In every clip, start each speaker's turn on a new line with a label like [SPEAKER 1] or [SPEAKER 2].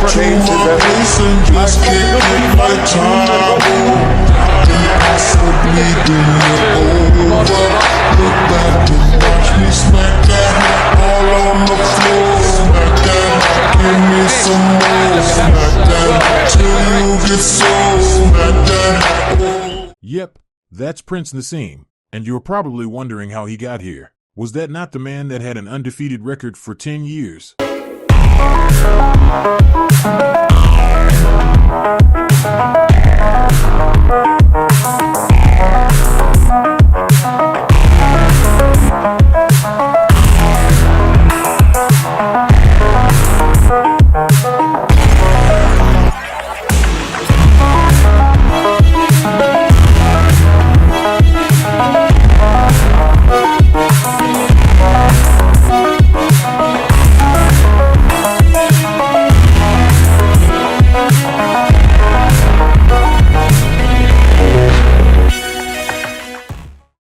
[SPEAKER 1] preheat to the
[SPEAKER 2] just kick it like Tahoe. Possibly do it over. Look back and watch me smack that all on the floor. Smack that, give me some more. Smack that till you get so. Smack that.
[SPEAKER 3] Yep, that's Prince Naseem. And you're probably wondering how he got here. Was that not the man that had an undefeated record for 10 years?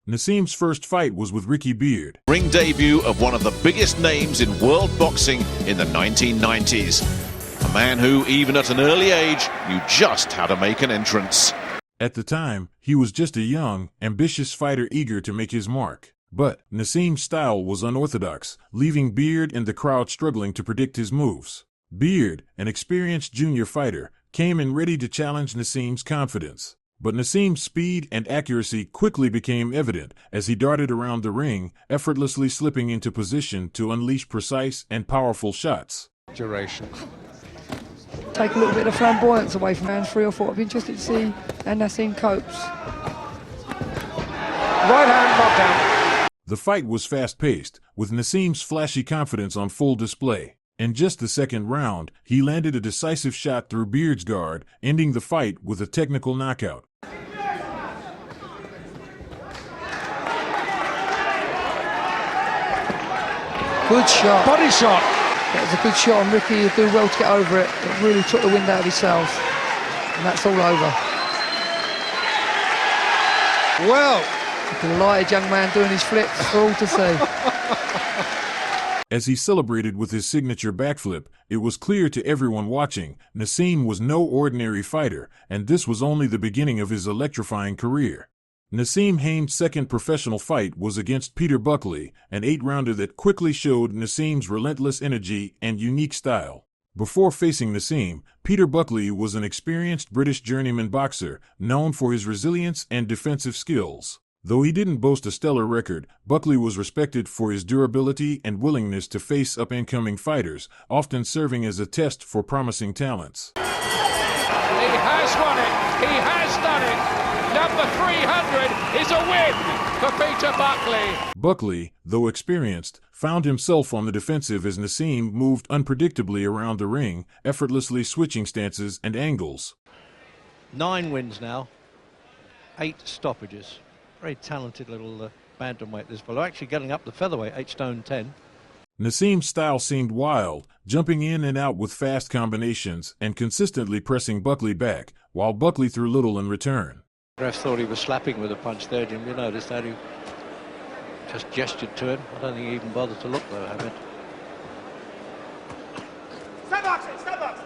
[SPEAKER 3] Naseem's first fight was with Ricky Beard.
[SPEAKER 4] Ring debut of one of the biggest names in world boxing in the 1990s. A man who, even at an early age, knew just how to make an entrance.
[SPEAKER 3] At the time, he was just a young, ambitious fighter eager to make his mark. But Naseem's style was unorthodox, leaving Beard and the crowd struggling to predict his moves. Beard, an experienced junior fighter, came in ready to challenge Naseem's confidence. But Naseem's speed and accuracy quickly became evident as he darted around the ring, effortlessly slipping into position to unleash precise and powerful shots.
[SPEAKER 1] duration.
[SPEAKER 5] Take a little bit of flamboyance away from round 3 or 4. I'd be interested to see how Naseem copes.
[SPEAKER 1] Right hand knockdown.
[SPEAKER 3] The fight was fast-paced, with Naseem's flashy confidence on full display. In just the second round, he landed a decisive shot through Beard's guard, ending the fight with a technical knockout.
[SPEAKER 5] Good shot.
[SPEAKER 1] Body shot.
[SPEAKER 5] That was a good shot on Ricky. He'd do well to get over it. It really took the wind out of his sails. And that's all over.
[SPEAKER 1] Well.
[SPEAKER 5] A delighted young man doing his flips for all to see.
[SPEAKER 3] As he celebrated with his signature backflip, it was clear to everyone watching, Naseem was no ordinary fighter, and this was only the beginning of his electrifying career. Naseem Haim's second professional fight was against Peter Buckley, an 8-rounder that quickly showed Naseem's relentless energy and unique style. Before facing Naseem, Peter Buckley was an experienced British journeyman boxer, known for his resilience and defensive skills. Though he didn't boast a stellar record, Buckley was respected for his durability and willingness to face up-and-coming fighters, often serving as a test for promising talents.
[SPEAKER 6] He has won it. He has done it. Number 300 is a win for Peter Buckley.
[SPEAKER 3] Buckley, though experienced, found himself on the defensive as Naseem moved unpredictably around the ring, effortlessly switching stances and angles.
[SPEAKER 7] 9 wins now, 8 stoppages. Very talented little bantamweight, this fellow. Actually getting up the featherweight, 8 stone 10.
[SPEAKER 3] Naseem's style seemed wild, jumping in and out with fast combinations and consistently pressing Buckley back, while Buckley threw little in return.
[SPEAKER 7] The ref thought he was slapping with a punch there, Jim. You noticed that he just gestured to him. I don't think he even bothered to look though, Hamid.
[SPEAKER 6] Stop boxing! Stop boxing!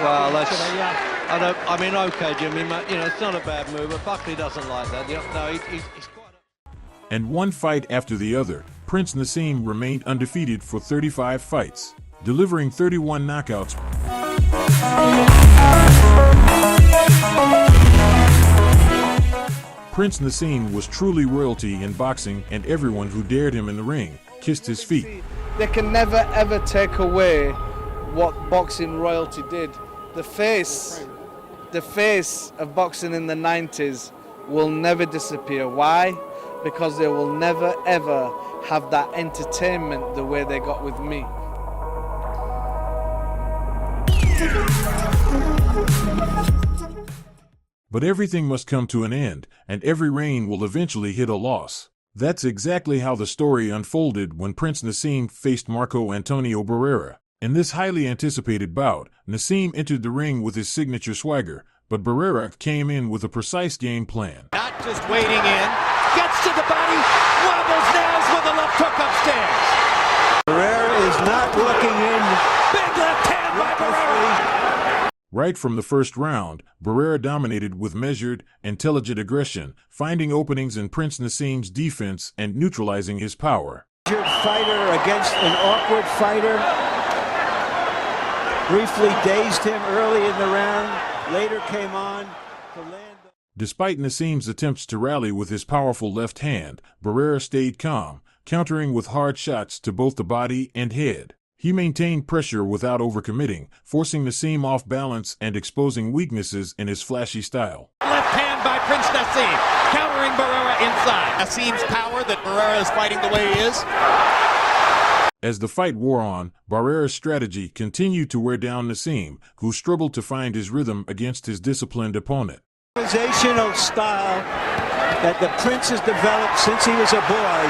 [SPEAKER 7] Well, that's. I mean, okay, Jimmy. You know, it's not a bad move, but Buckley doesn't like that. No, he's quite.
[SPEAKER 3] And one fight after the other, Prince Naseem remained undefeated for 35 fights, delivering 31 knockouts. Prince Naseem was truly royalty in boxing, and everyone who dared him in the ring kissed his feet.
[SPEAKER 8] They can never ever take away what boxing royalty did. The face of boxing in the 90s will never disappear. Why? Because they will never ever have that entertainment the way they got with me.
[SPEAKER 3] But everything must come to an end, and every reign will eventually hit a loss. That's exactly how the story unfolded when Prince Naseem faced Marco Antonio Barrera. In this highly anticipated bout, Naseem entered the ring with his signature swagger, but Barrera came in with a precise game plan.
[SPEAKER 9] Not just waiting in, gets to the body, wobbles nails with a left hook upstairs.
[SPEAKER 1] Barrera
[SPEAKER 9] not looking in.
[SPEAKER 6] Big left hand by Barrera.
[SPEAKER 3] Right from the first round, Barrera dominated with measured, intelligent aggression, finding openings in Prince Naseem's defense and neutralizing his power.
[SPEAKER 9] Fighter against an awkward fighter. Briefly dazed him early in the round, later came on to land.
[SPEAKER 3] Despite Naseem's attempts to rally with his powerful left hand, Barrera stayed calm, countering with hard shots to both the body and head. He maintained pressure without overcommitting, forcing Naseem off balance and exposing weaknesses in his flashy style.
[SPEAKER 6] Left hand by Prince Naseem, countering Barrera inside. Naseem's power that Barrera is fighting the way he is.
[SPEAKER 3] As the fight wore on, Barrera's strategy continued to wear down Naseem, who struggled to find his rhythm against his disciplined opponent.
[SPEAKER 9] Organizational style that the Prince has developed since he was a boy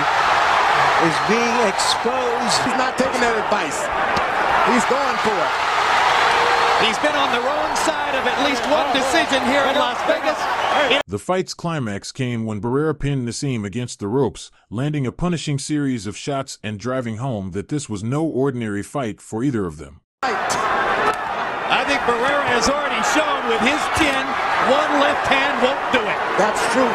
[SPEAKER 9] is being exposed.
[SPEAKER 1] He's not taking that advice. He's going for it.
[SPEAKER 6] He's been on the wrong side of at least one decision here in Las Vegas.
[SPEAKER 3] The fight's climax came when Barrera pinned Naseem against the ropes, landing a punishing series of shots and driving home that this was no ordinary fight for either of them.
[SPEAKER 6] I think Barrera has already shown with his chin, one left hand won't do it.
[SPEAKER 1] That's true.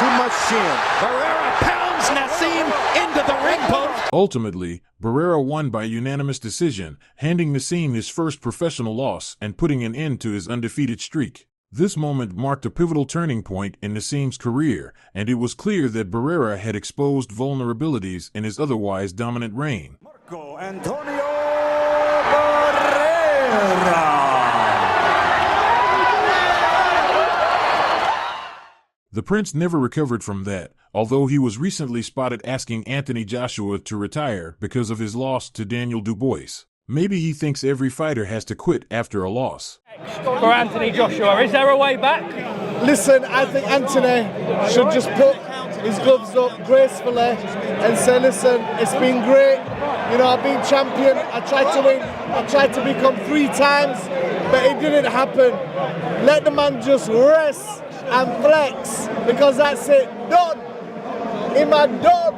[SPEAKER 1] Too much chin.
[SPEAKER 6] Barrera pounds Naseem into the ring post.
[SPEAKER 3] Ultimately, Barrera won by unanimous decision, handing Naseem his first professional loss and putting an end to his undefeated streak. This moment marked a pivotal turning point in Naseem's career, and it was clear that Barrera had exposed vulnerabilities in his otherwise dominant reign.
[SPEAKER 9] Antonio
[SPEAKER 3] The Prince never recovered from that, although he was recently spotted asking Anthony Joshua to retire because of his loss to Daniel Dubois. Maybe he thinks every fighter has to quit after a loss.
[SPEAKER 6] For Anthony Joshua, is there a way back?
[SPEAKER 8] Listen, I think Anthony should just put his gloves up gracefully and say, listen, it's been great. You know, I've been champion. I tried to win. I tried to become 3 times, but it didn't happen. Let the man just rest and flex, because that's it. Done. Iman done.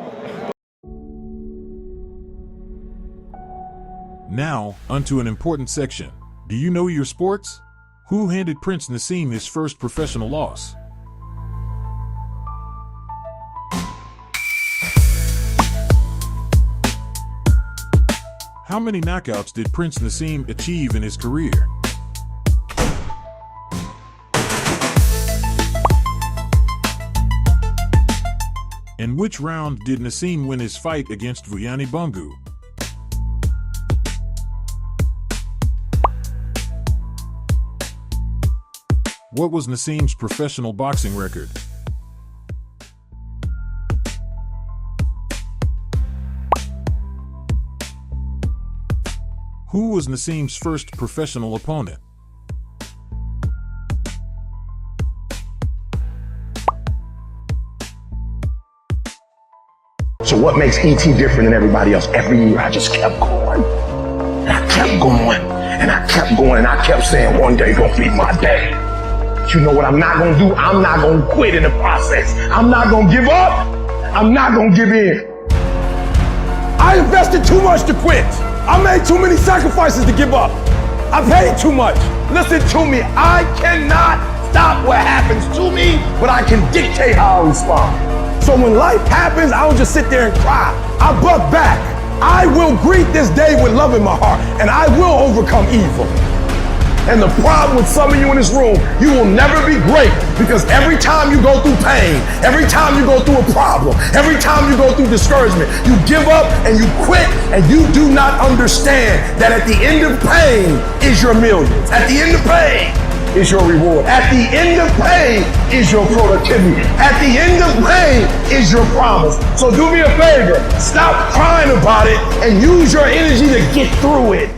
[SPEAKER 3] Now, onto an important section. Do you know your sports? Who handed Prince Naseem his first professional loss? How many knockouts did Prince Naseem achieve in his career? In which round did Naseem win his fight against Vuyani Bungu? What was Naseem's professional boxing record? Who was Naseem's first professional opponent?
[SPEAKER 10] So what makes ET different than everybody else? Every year I just kept going. And I kept going. And I kept going. And I kept saying, one day gonna be my day. But you know what I'm not gonna do? I'm not gonna quit in the process. I'm not gonna give up. I'm not gonna give in.
[SPEAKER 11] I invested too much to quit. I made too many sacrifices to give up. I paid too much.
[SPEAKER 10] Listen to me. I cannot stop what happens to me, but I can dictate how I respond.
[SPEAKER 11] So when life happens, I don't just sit there and cry. I buck back. I will greet this day with love in my heart, and I will overcome evil.
[SPEAKER 10] And the problem with some of you in this room, you will never be great, because every time you go through pain, every time you go through a problem, every time you go through discouragement, you give up and you quit, and you do not understand that at the end of pain is your millions. At the end of pain is your reward. At the end of pain is your productivity. At the end of pain is your promise. So do me a favor, stop crying about it and use your energy to get through it.